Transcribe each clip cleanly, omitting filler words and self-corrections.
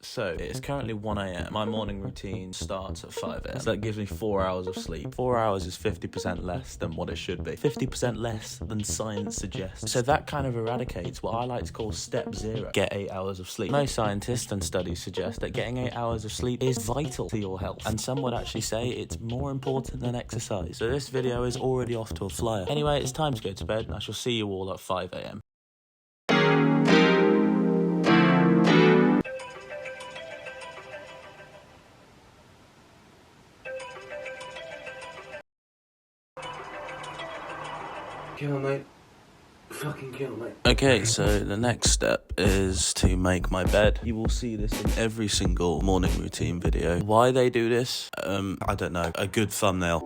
So it's currently 1 a.m. My morning routine starts at 5 a.m. So that gives me 4 hours of sleep. 4 hours is 50% less than what it should be. 50% less than science suggests. So that kind of eradicates what I like to call step 0. Get 8 hours of sleep. Most scientists and studies suggest that getting 8 hours of sleep is vital to your health. And some would actually say it's more important than exercise. So this video is already off to a flyer. Anyway, it's time to go to bed and I shall see you all at 5 a.m. Kill me. Fucking kill me. Okay, so the next step is to make my bed. You will see this in every single morning routine video. Why they do this? I don't know. A good thumbnail.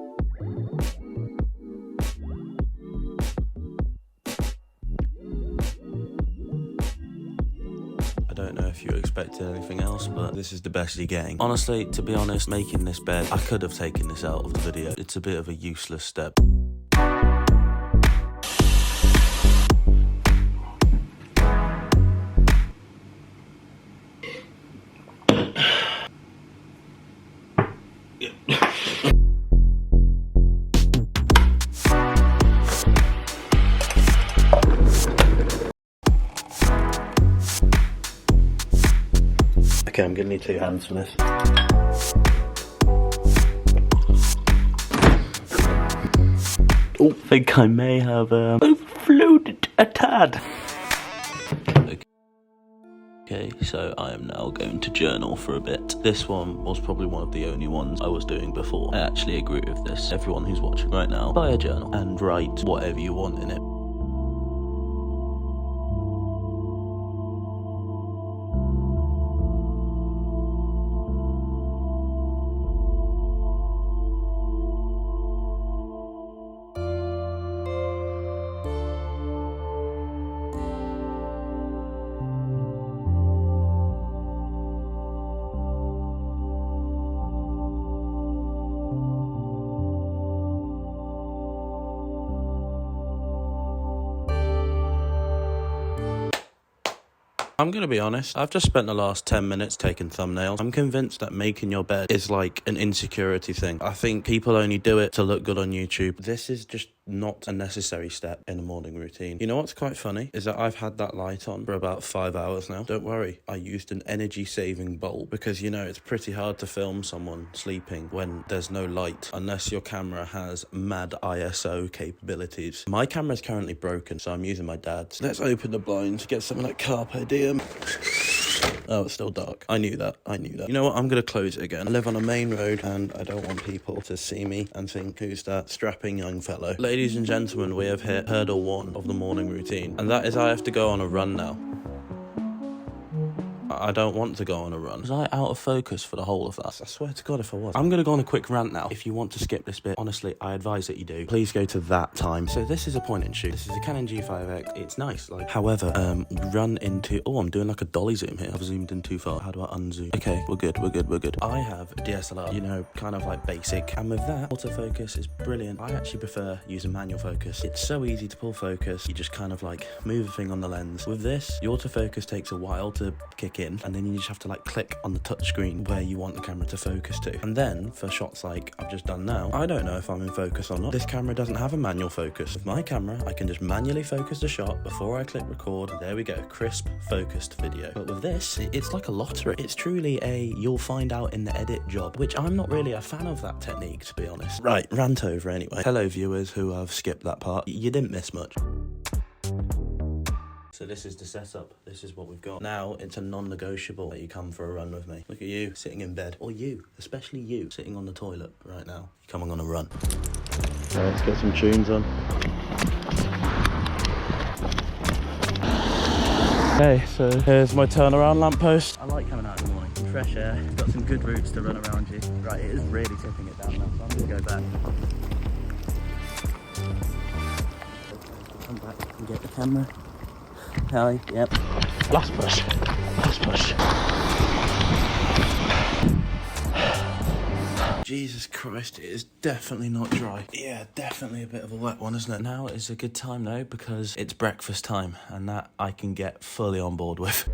I don't know if you expected anything else, but this is the best you're getting. Honestly, to be honest, making this bed, I could have taken this out of the video. It's a bit of a useless step. Okay, I'm gonna need 2 hands for this. Oh, I think I may have overflowed a tad. Okay, so I am now going to journal for a bit. This one was probably one of the only ones I was doing before. I actually agree with this. Everyone who's watching right now, buy a journal and write whatever you want in it. I'm gonna be honest, I've just spent the last 10 minutes taking thumbnails. I'm convinced that making your bed is like an insecurity thing. I think people only do it to look good on YouTube. This is just not a necessary step in a morning routine. You know what's quite funny is that I've had that light on for about 5 hours now. Don't worry, I used an energy saving bulb because, you know, it's pretty hard to film someone sleeping when there's no light unless your camera has mad ISO capabilities. My camera's currently broken, so I'm using my dad's. Let's open the blinds, get something like Carpe Diem. Oh, it's still dark. I knew that. You know what? I'm going to close it again. I live on a main road and I don't want people to see me and think, who's that strapping young fellow? Ladies and gentlemen, we have hit hurdle 1 of the morning routine. And that is I have to go on a run now. I don't want to go on a run. Was I out of focus for the whole of that? I swear to God if I was. I'm going to go on a quick rant now. If you want to skip this bit, honestly, I advise that you do. Please go to that time. So this is a point and shoot. This is a Canon G5X. It's nice. Like, however, we run into... Oh, I'm doing like a dolly zoom here. I've zoomed in too far. How do I unzoom? Okay, we're good. I have a DSLR, you know, kind of like basic. And with that, autofocus is brilliant. I actually prefer using manual focus. It's so easy to pull focus. You just kind of like move a thing on the lens. With this, the autofocus takes a while to kick in, and then you just have to like click on the touchscreen where you want the camera to focus to. And then for shots like I've just done now, I don't know if I'm in focus or not. This camera doesn't have a manual focus. With my camera, I can just manually focus the shot before I click record. There we go, crisp, focused video. But with this, it's like a lottery. It's truly a you'll find out in the edit job, which I'm not really a fan of that technique, to be honest. Right, rant over anyway. Hello viewers who have skipped that part. You didn't miss much. So this is the setup. This is what we've got. Now, it's a non-negotiable that you come for a run with me. Look at you, sitting in bed. Or you, especially you, sitting on the toilet right now. You're coming on a run. Let's get some tunes on. Okay, so here's my turnaround lamppost. I like coming out in the morning. Fresh air, got some good routes to run around you. Right, it is really tipping it down now, so I'm gonna go back. Come back and get the camera. Hi, yep. Last push. Jesus Christ, it is definitely not dry. Yeah, definitely a bit of a wet one, isn't it? Now is a good time though, because it's breakfast time, and that I can get fully on board with.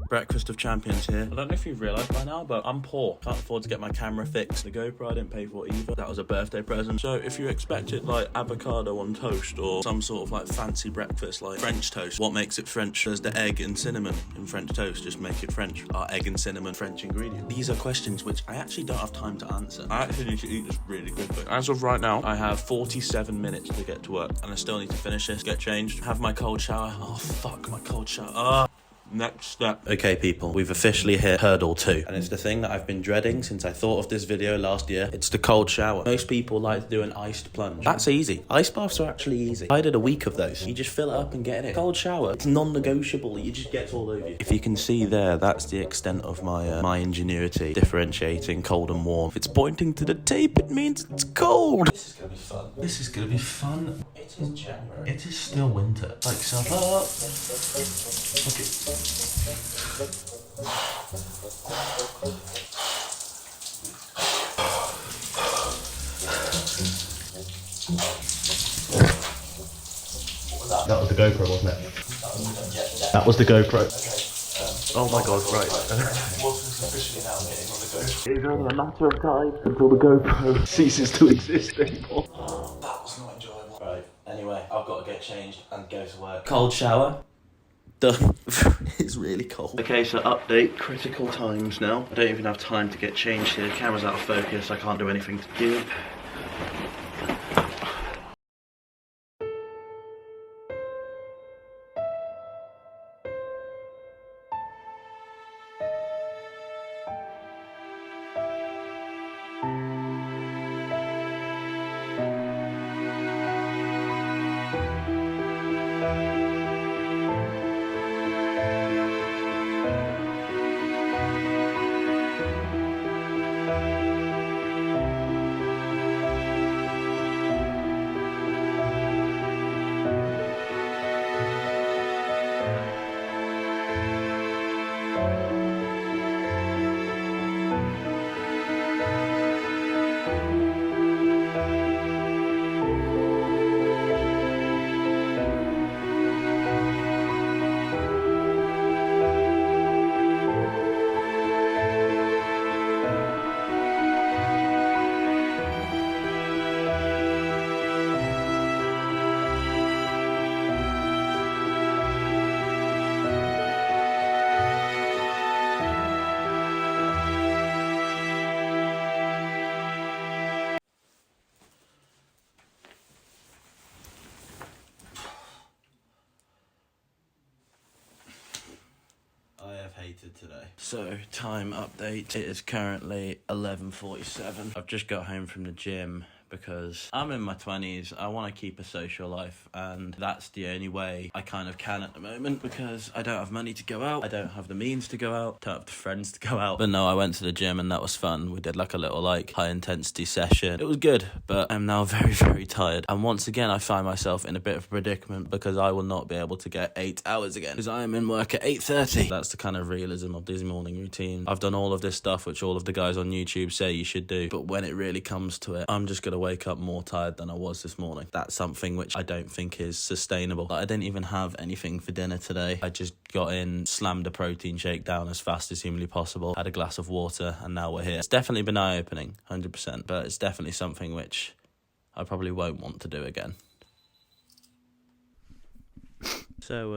Breakfast of champions here. I don't know if you've realised by now, but I'm poor. Can't afford to get my camera fixed. The GoPro I didn't pay for either. That was a birthday present. So if you expected like avocado on toast or some sort of like fancy breakfast like French toast, what makes it French? There's the egg and cinnamon in French toast. Just make it French. Our egg and cinnamon French ingredient. These are questions which I actually don't have time to answer. I actually need to eat this really quickly. As of right now, I have 47 minutes to get to work and I still need to finish this, get changed, have my cold shower. Oh fuck, my cold shower. Next step. Okay people, we've officially hit hurdle 2 and it's the thing that I've been dreading since I thought of this video last year. It's the cold shower. Most people like to do an iced plunge. That's easy. Ice baths are actually easy. I did a week of those. You just fill it up and get in it. Cold shower, it's non-negotiable. You just get all over you. If you can see there, that's the extent of my my ingenuity differentiating cold and warm. If it's pointing to the tape, it means it's cold. This is gonna be fun. This is gonna be fun. It is January. It is still winter. Like summer. Okay. That was the GoPro, wasn't it? That was the GoPro. Oh my god, right. It's only a matter of time until the GoPro ceases to exist anymore. That was not enjoyable. Right, anyway, I've got to get changed and go to work. Cold shower. Done. It's really cold. Okay, so update, critical times now. I don't even have time to get changed here. Camera's out of focus, I can't do anything to do. Hated today. So, time update. It is currently 11:47. I've just got home from the gym because I'm in my 20s, I want to keep a social life, and that's the only way I kind of can at the moment because I don't have money to go out, I don't have the means to go out, don't have the friends to go out. But no, I went to the gym and that was fun. We did like a little like high intensity session. It was good, but I'm now very, very tired. And once again, I find myself in a bit of a predicament because I will not be able to get 8 hours again because I am in work at 8:30. That's the kind of realism of this morning routine. I've done all of this stuff which all of the guys on YouTube say you should do, but when it really comes to it, I'm just gonna wake up more tired than I was this morning. That's something which I don't think is sustainable. I didn't even have anything for dinner today. I just got in, slammed a protein shake down as fast as humanly possible, had a glass of water, and now we're here. It's definitely been eye-opening, 100%, but it's definitely something which I probably won't want to do again. So,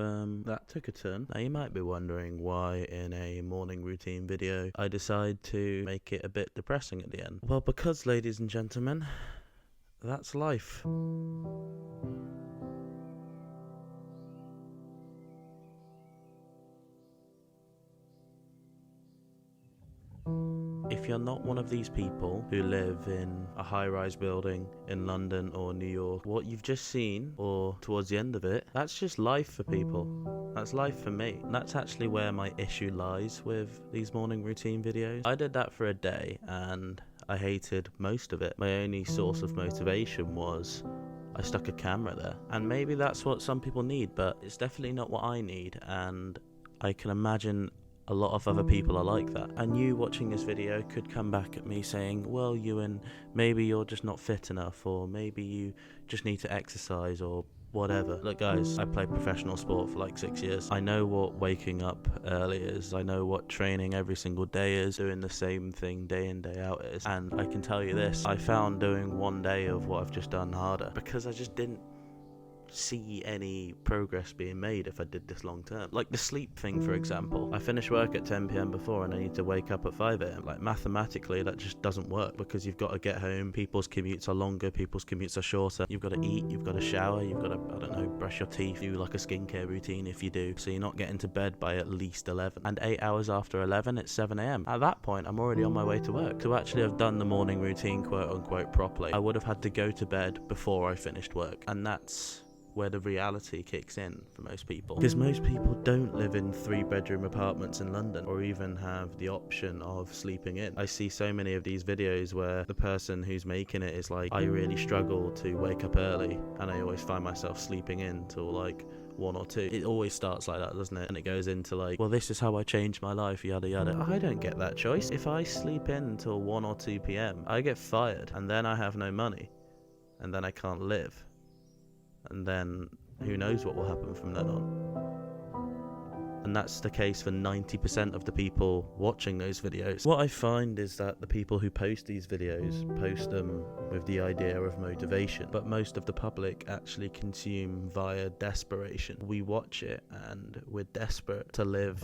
that took a turn. Now, you might be wondering why in a morning routine video I decide to make it a bit depressing at the end. Well, because, ladies and gentlemen, that's life. If you're not one of these people who live in a high-rise building in London or New York, what you've just seen, or towards the end of it, that's just life for people. That's life for me. And that's actually where my issue lies with these morning routine videos. I did that for a day and I hated most of it. My only source of motivation was I stuck a camera there. And maybe that's what some people need, but it's definitely not what I need. And I can imagine a lot of other people are like that. And you watching this video could come back at me saying, well, Euan, maybe you're just not fit enough, or maybe you just need to exercise, or whatever. Look guys, I played professional sport for like 6 years. I know what waking up early is. I know what training every single day is, doing the same thing day in day out is. And I can tell you this, I found doing one day of what I've just done harder, because I just didn't see any progress being made if I did this long term. Like the sleep thing, for example. I finish work at 10 p.m. before and I need to wake up at 5 a.m. Like mathematically that just doesn't work, because you've got to get home, people's commutes are longer, people's commutes are shorter, you've got to eat, you've got to shower, you've got to, I don't know, brush your teeth, do like a skincare routine if you do, so you're not getting to bed by at least 11, and 8 hours after 11 it's 7 a.m. At that point I'm already on my way to work. To actually have done the morning routine quote unquote properly, I would have had to go to bed before I finished work, and that's where the reality kicks in for most people, because most people don't live in 3-bedroom apartments in London or even have the option of sleeping in. I see so many of these videos where the person who's making it is like, I really struggle to wake up early and I always find myself sleeping in till like 1 or 2. It always starts like that, doesn't it? And it goes into like, well, this is how I changed my life, yada yada. I don't get that choice. If I sleep in until 1 or 2 p.m, I get fired, and then I have no money, and then I can't live. And then who knows what will happen from then on. And that's the case for 90% of the people watching those videos. What I find is that the people who post these videos post them with the idea of motivation, but most of the public actually consume via desperation. We watch it and we're desperate to live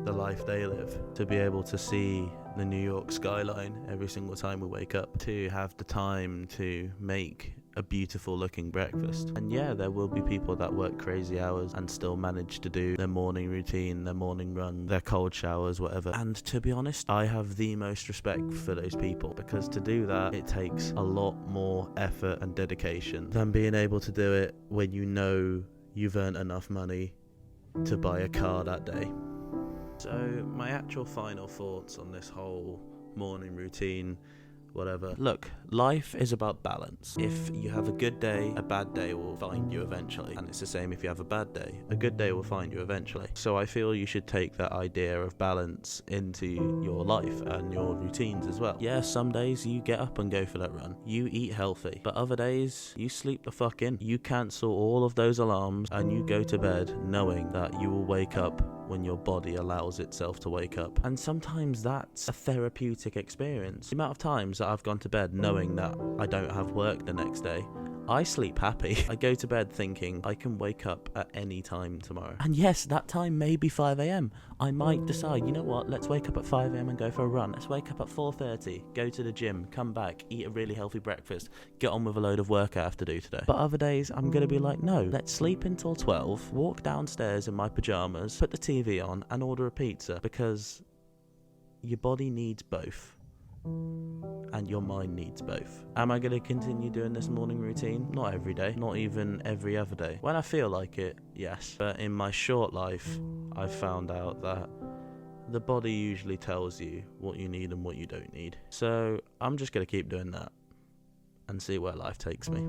the life they live, to be able to see the New York skyline every single time we wake up, to have the time to make a beautiful looking breakfast. And yeah, there will be people that work crazy hours and still manage to do their morning routine, their morning run, their cold showers, whatever. And to be honest, I have the most respect for those people, because to do that, it takes a lot more effort and dedication than being able to do it when you know you've earned enough money to buy a car that day. So my actual final thoughts on this whole morning routine, whatever. Look, life is about balance. If you have a good day, a bad day will find you eventually. And it's the same if you have a bad day. A good day will find you eventually. So I feel you should take that idea of balance into your life and your routines as well. Yeah, some days you get up and go for that run. You eat healthy. But other days, you sleep the fuck in. You cancel all of those alarms and you go to bed knowing that you will wake up when your body allows itself to wake up. And sometimes that's a therapeutic experience. The amount of times that I've gone to bed knowing that I don't have work the next day, I sleep happy. I go to bed thinking I can wake up at any time tomorrow. And yes, that time may be 5 a.m. I might decide, you know what, let's wake up at 5 a.m. and go for a run. Let's wake up at 4:30, go to the gym, come back, eat a really healthy breakfast, get on with a load of work I have to do today. But other days, I'm going to be like, no, let's sleep until 12, walk downstairs in my pajamas, put the TV on and order a pizza, because your body needs both. And your mind needs both. Am I going to continue doing this morning routine? Not every day, not even every other day. When I feel like it, yes. But in my short life, I've found out that the body usually tells you what you need and what you don't need. So I'm just going to keep doing that and see where life takes me.